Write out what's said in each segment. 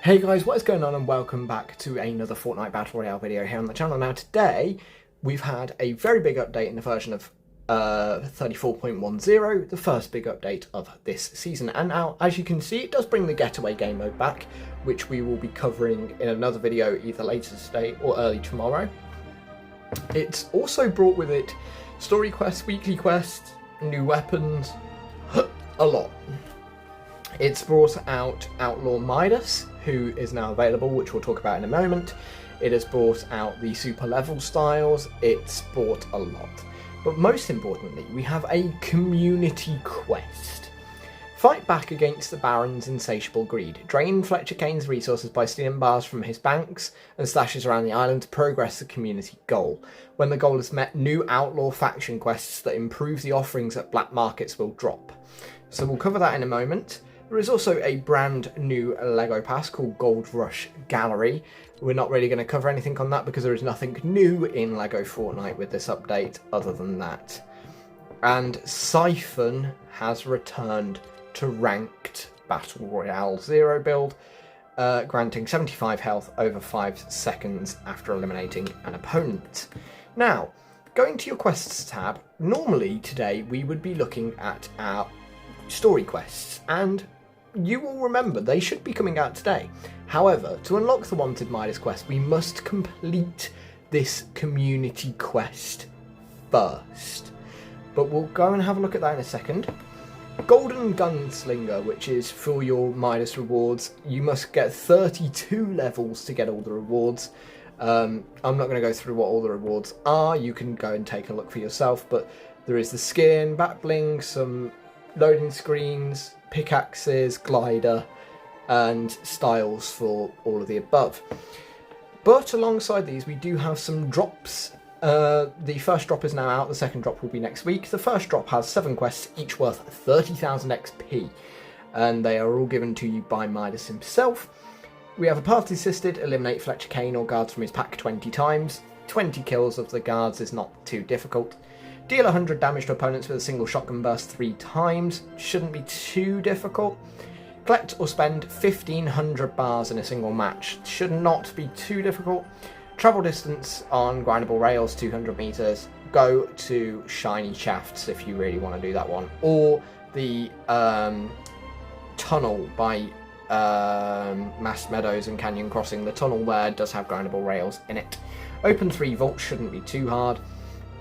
Hey guys, what is going on and welcome back to another Fortnite Battle Royale video here on the channel. Now today, we've had a very big update in the version of 34.10, the first big update of this season. And now, as you can see, it does bring the getaway game mode back, which we will be covering in another video either later today or early tomorrow. It's also brought with it story quests, weekly quests, new weapons, a lot. It's brought out Outlaw Midas, who is now available, which we'll talk about in a moment. It has brought out the super level styles. It's brought a lot. But most importantly, we have a community quest. Fight back against the Baron's insatiable greed. Drain Fletcher Kane's resources by stealing bars from his banks and stashes around the island to progress the community goal. When the goal is met, new Outlaw faction quests that improve the offerings at black markets will drop. So we'll cover that in a moment. There is also a brand new LEGO pass called Gold Rush Gallery. We're not really going to cover anything on that because there is nothing new in LEGO Fortnite with this update other than that. And Siphon has returned to ranked Battle Royale 0 build, granting 75 health over 5 seconds after eliminating an opponent. Now, going to your quests tab, normally today we would be looking at our story quests, and you will remember they should be coming out today. However, to unlock the wanted Midas quest, we must complete this community quest first. But we'll go and have a look at that in a second. Golden Gunslinger, which is for your Midas rewards. You must get 32 levels to get all the rewards. I'm not going to go through what all the rewards are. You can go and take a look for yourself, but there is the skin, back bling, some loading screens, pickaxes, glider, and styles for all of the above. But alongside these, we do have some drops. The first drop is now out, the second drop will be next week. The first drop has 7 quests, each worth 30,000 XP, and they are all given to you by Midas himself. We have a party assisted, eliminate Fletcher Kane or guards from his pack 20 times. 20 kills of the guards is not too difficult. Deal 100 damage to opponents with a single shotgun burst 3 times. Shouldn't be too difficult. Collect or spend 1500 bars in a single match. Should not be too difficult. Travel distance on grindable rails 200 meters. Go to shiny shafts if you really want to do that one. Or the tunnel by Mast Meadows and Canyon Crossing. The tunnel there does have grindable rails in it. Open 3 vaults shouldn't be too hard.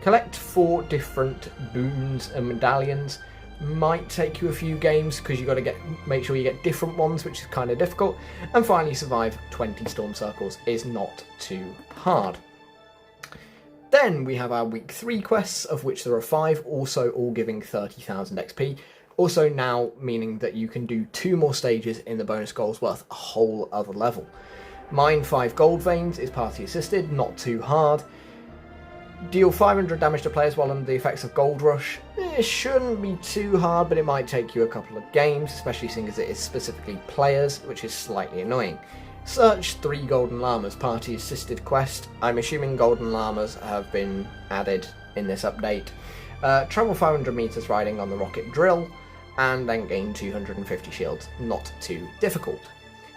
Collect 4 different boons and medallions. Might take you a few games because you've got to make sure you get different ones, which is kind of difficult. And finally, survive 20 storm circles is not too hard. Then we have our week 3 quests, of which there are 5, also all giving 30,000 XP. Also now meaning that you can do 2 more stages in the bonus goals worth a whole other level. Mine 5 gold veins is party assisted, not too hard. Deal 500 damage to players while under the effects of Gold Rush. It shouldn't be too hard, but it might take you a couple of games, especially seeing as it is specifically players, which is slightly annoying. Search 3 Golden Llamas, party assisted quest. I'm assuming Golden Llamas have been added in this update. Travel 500 meters riding on the rocket drill, and then gain 250 shields. Not too difficult.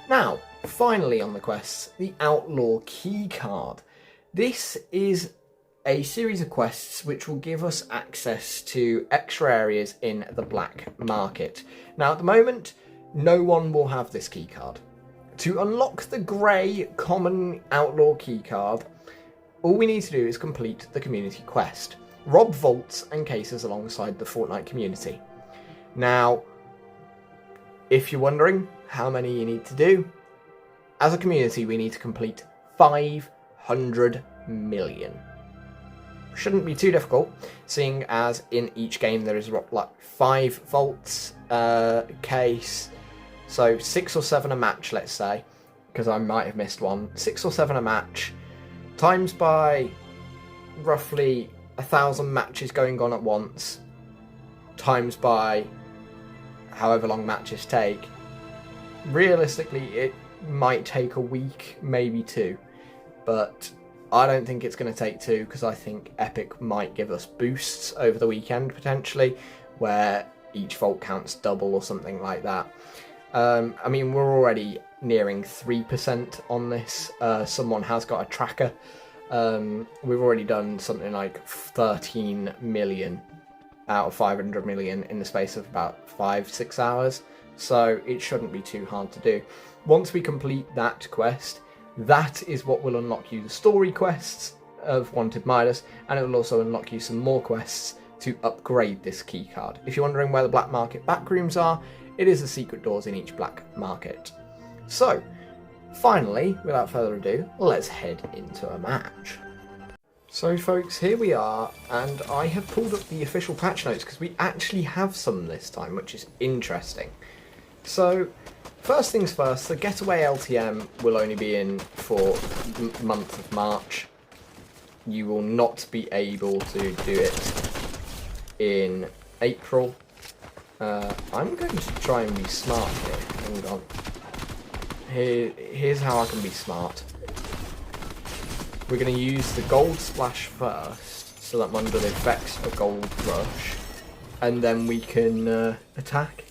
Now, finally on the quests, the Outlaw Keycard. This is a series of quests which will give us access to extra areas in the black market. Now at the moment, no one will have this keycard. To unlock the grey common Outlaw keycard, all we need to do is complete the community quest. Rob vaults and cases alongside the Fortnite community. Now, if you're wondering how many you need to do, as a community we need to complete 500 million. Shouldn't be too difficult, seeing as in each game there is like 5 vaults case, so 6 or 7 a match, let's say, because I might have missed one. 6 or 7 a match, times by roughly 1,000 matches going on at once, times by however long matches take. Realistically, it might take a week, maybe 2, but I don't think it's going to take 2 because I think Epic might give us boosts over the weekend potentially, where each vault counts double or something like that. I mean, we're already nearing 3% on this. Someone has got a tracker. We've already done something like 13 million out of 500 million in the space of about 5-6 hours. So it shouldn't be too hard to do. Once we complete that quest, that is what will unlock you the story quests of Wanted Midas, and it will also unlock you some more quests to upgrade this keycard. If you're wondering where the black market backrooms are, it is the secret doors in each black market. So, finally, without further ado, let's head into a match. So folks, here we are, and I have pulled up the official patch notes because we actually have some this time, which is interesting. So, first things first, the Getaway LTM will only be in for the month of March. You will not be able to do it in April. I'm going to try and be smart here. Hang on. Here's how I can be smart. We're going to use the gold splash first, so that I'm under the effects of gold rush, and then we can attack.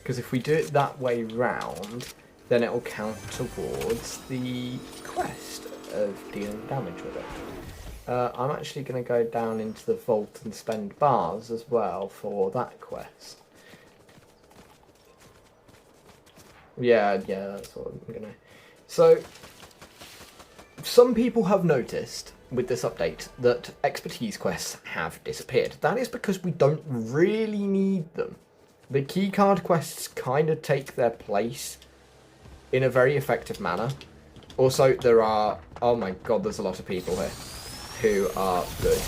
Because if we do it that way round, then it will count towards the quest of dealing damage with it. I'm actually going to go down into the vault and spend bars as well for that quest. Yeah, that's what I'm going to... So, some people have noticed with this update that expertise quests have disappeared. That is because we don't really need them. The keycard quests kind of take their place in a very effective manner. Also, there are... Oh my god, there's a lot of people here who are good.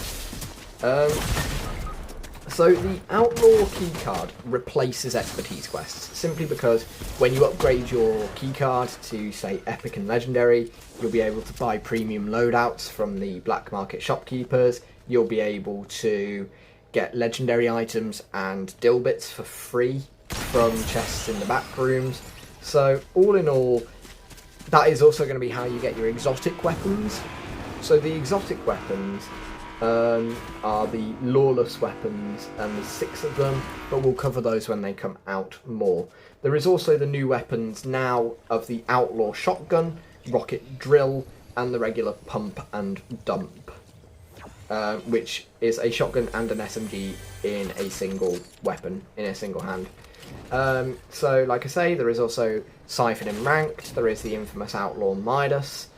So the Outlaw keycard replaces expertise quests, simply because when you upgrade your keycard to, say, Epic and Legendary, you'll be able to buy premium loadouts from the black market shopkeepers, you'll be able to get legendary items and dill bits for free from chests in the back rooms. So all in all, that is also going to be how you get your exotic weapons. So the exotic weapons are the lawless weapons, and there's 6 of them, but we'll cover those when they come out more. There is also the new weapons now of the Outlaw shotgun, rocket drill, and the regular pump and dump, which is a shotgun and an SMG in a single weapon, in a single hand. So like I say, there is also Siphon in Ranked, there is the infamous Outlaw Midas,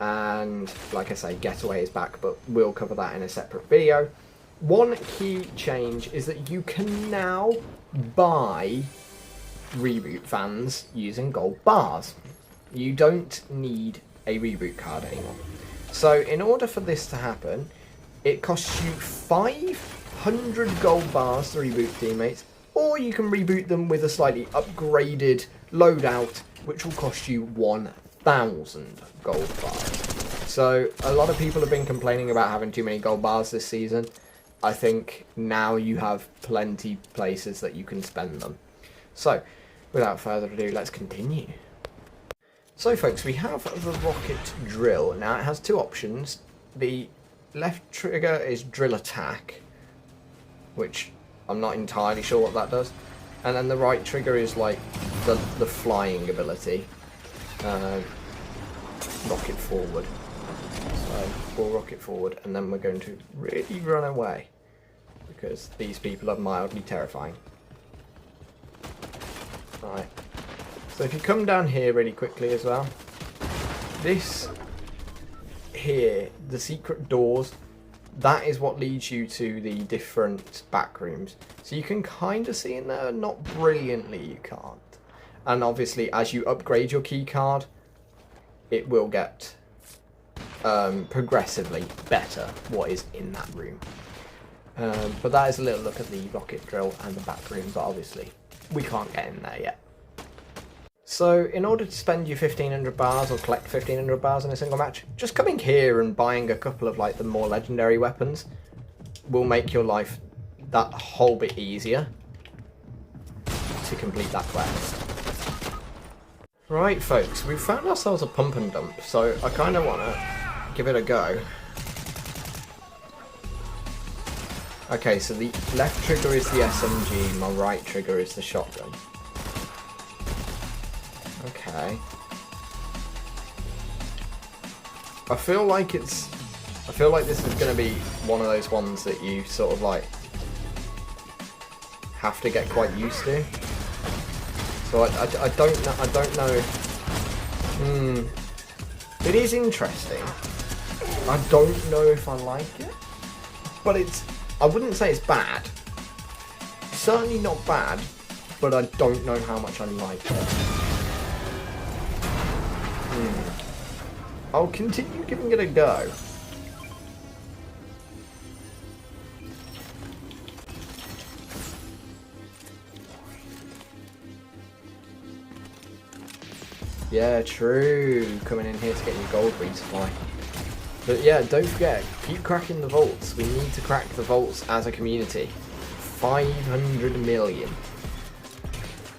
and like I say, Getaway is back, but we'll cover that in a separate video. One key change is that you can now buy Reboot fans using gold bars. You don't need a Reboot card anymore. So in order for this to happen, it costs you 500 gold bars to reboot teammates, or you can reboot them with a slightly upgraded loadout, which will cost you 1,000 gold bars. So a lot of people have been complaining about having too many gold bars this season. I think now you have plenty places that you can spend them. So without further ado, let's continue. So folks, we have the rocket drill. Now it has 2 options. The left trigger is drill attack, which I'm not entirely sure what that does. And then the right trigger is like the flying ability. Rocket forward. So we'll rocket forward, and then we're going to really run away, because these people are mildly terrifying. Right. So if you come down here really quickly as well, this here, the secret doors, that is what leads you to the different back rooms. So you can kind of see in there, not brilliantly, you can't. And obviously, as you upgrade your key card, it will get progressively better what is in that room. But that is a little look at the rocket drill and the back room, but obviously we can't get in there yet. So in order to spend your 1500 bars or collect 1500 bars in a single match, just coming here and buying a couple of like the more legendary weapons will make your life that whole bit easier to complete that quest. Right folks, we've found ourselves a pump and dump, so I kind of want to give it a go. Okay, so the left trigger is the SMG, my right trigger is the shotgun. Okay. I feel like this is going to be one of those ones that you sort of like have to get quite used to. So I don't know. It is interesting. I don't know if I like it, but I wouldn't say it's bad. Certainly not bad, but I don't know how much I like it. I'll continue giving it a go. Yeah, true. Coming in here to get your gold resupply. But yeah, don't forget, keep cracking the vaults. We need to crack the vaults as a community. 500 million.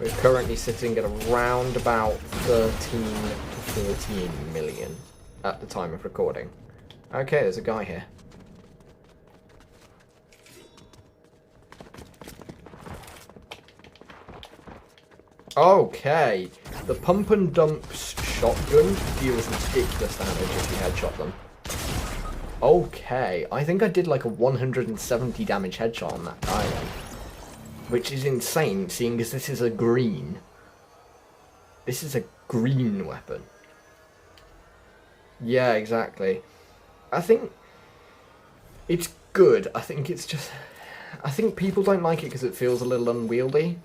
We're currently sitting at around about 13 to 14 million at the time of recording. Okay, there's a guy here. Okay, the pump and dump shotgun deals ridiculous damage if you headshot them. Okay, I think I did like a 170 damage headshot on that guy then. Which is insane, seeing as this is a green. This is a green weapon. Yeah, exactly. I think it's good. I think it's just... I think people don't like it because it feels a little unwieldy.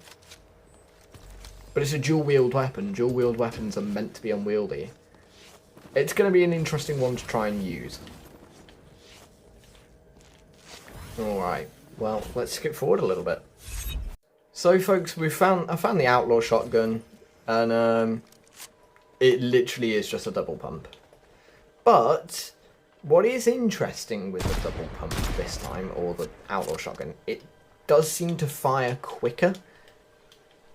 But it's a dual-wield weapon. Dual-wield weapons are meant to be unwieldy. It's going to be an interesting one to try and use. Alright, well, let's skip forward a little bit. So, folks, I found the Outlaw shotgun, and it literally is just a double pump. But what is interesting with the double pump this time, or the Outlaw shotgun, it does seem to fire quicker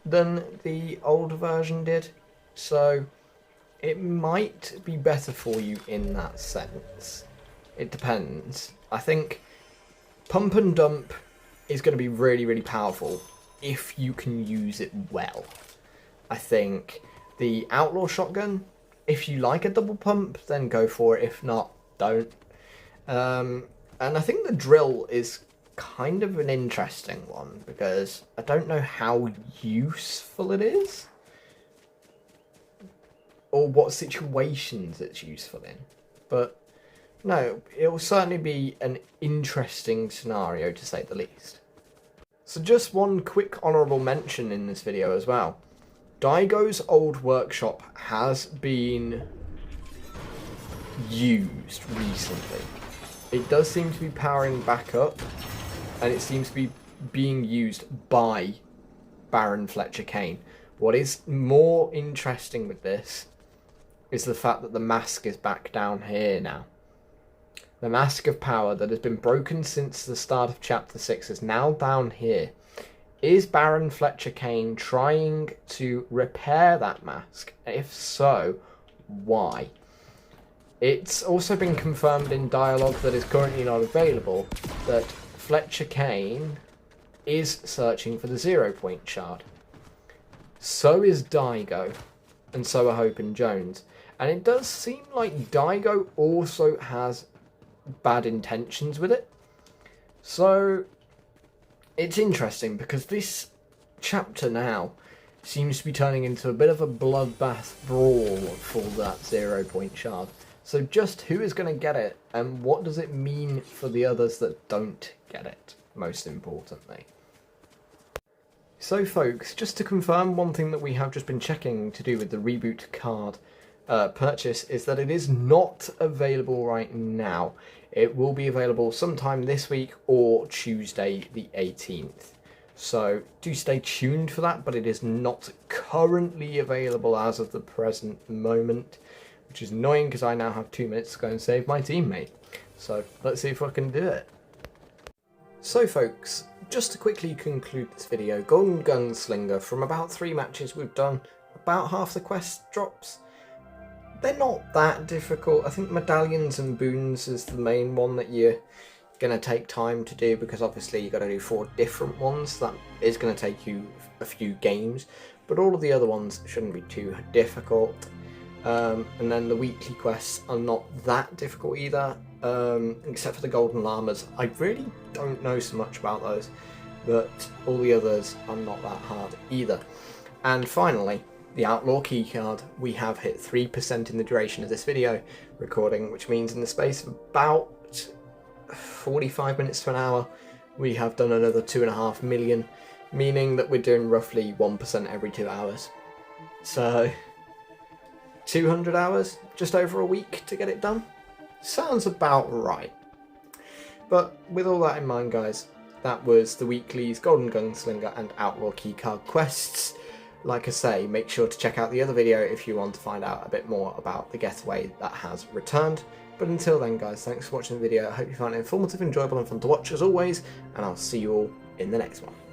than the old version did. So it might be better for you in that sense. It depends. I think pump and dump is going to be really, really powerful if you can use it well. I think the Outlaw shotgun, if you like a double pump, then go for it. If not, don't. And I think the drill is kind of an interesting one, because I don't know how useful it is, or what situations it's useful in. But no, it will certainly be an interesting scenario, to say the least. So just one quick honourable mention in this video as well. Daigo's old workshop has been used recently. It does seem to be powering back up, and it seems to be being used by Baron Fletcher Kane. What is more interesting with this is the fact that the mask is back down here now. The mask of power that has been broken since the start of Chapter 6 is now down here. Is Baron Fletcher Kane trying to repair that mask? If so, why? It's also been confirmed in dialogue that is currently not available that Fletcher Kane is searching for the 0 point shard. So is Daigo, and so are Hope and Jones. And it does seem like Daigo also has bad intentions with it. So it's interesting, because this chapter now seems to be turning into a bit of a bloodbath brawl for that 0 point shard. So just who is going to get it, and what does it mean for the others that don't get it, most importantly. So folks, just to confirm, one thing that we have just been checking to do with the reboot card purchase is that it is not available right now. It will be available sometime this week or Tuesday the 18th. So do stay tuned for that, but it is not currently available as of the present moment, which is annoying because I now have 2 minutes to go and save my teammate. So let's see if I can do it. So folks, just to quickly conclude this video, Golden Gunslinger, from about 3 matches we've done, about half the quest drops. They're not that difficult. I think medallions and boons is the main one that you're going to take time to do, because obviously you've got to do 4 different ones. That is going to take you a few games, but all of the other ones shouldn't be too difficult. And then the weekly quests are not that difficult either, except for the golden llamas. I really don't know so much about those, but all the others are not that hard either. And finally, the Outlaw Keycard. We have hit 3% in the duration of this video recording, which means in the space of about 45 minutes to an hour, we have done another 2.5 million, meaning that we're doing roughly 1% every 2 hours. So 200 hours, just over a week to get it done. Sounds about right. But with all that in mind, guys, that was the weeklies, Golden Gunslinger and Outlaw Keycard quests. Like I say, make sure to check out the other video if you want to find out a bit more about the getaway that has returned. But until then, guys, thanks for watching the video. I hope you found it informative, enjoyable and fun to watch as always, and I'll see you all in the next one.